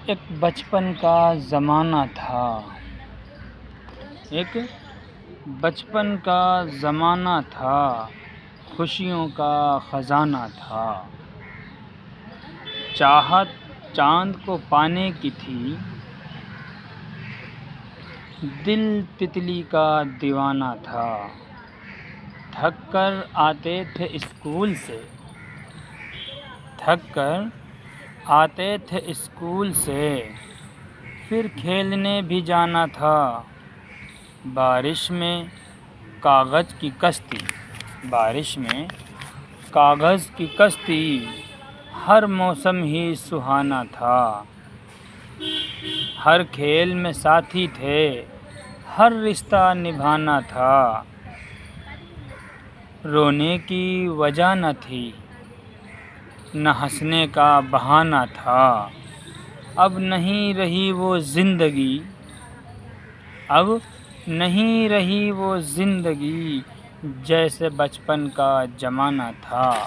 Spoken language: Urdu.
ایک بچپن کا زمانہ تھا، ایک بچپن کا زمانہ تھا، خوشیوں کا خزانہ تھا۔ چاہت چاند کو پانے کی تھی، دل تتلی کا دیوانہ تھا۔ تھک کر آتے تھے اسکول سے، پھر کھیلنے بھی جانا تھا۔ بارش میں کاغذ کی کشتی، ہر موسم ہی سہانا تھا۔ ہر کھیل میں ساتھی تھے، ہر رشتہ نبھانا تھا۔ رونے کی وجہ نہ تھی، نہ ہنسنے کا بہانہ تھا۔ اب نہیں رہی وہ زندگی جیسے بچپن کا زمانہ تھا۔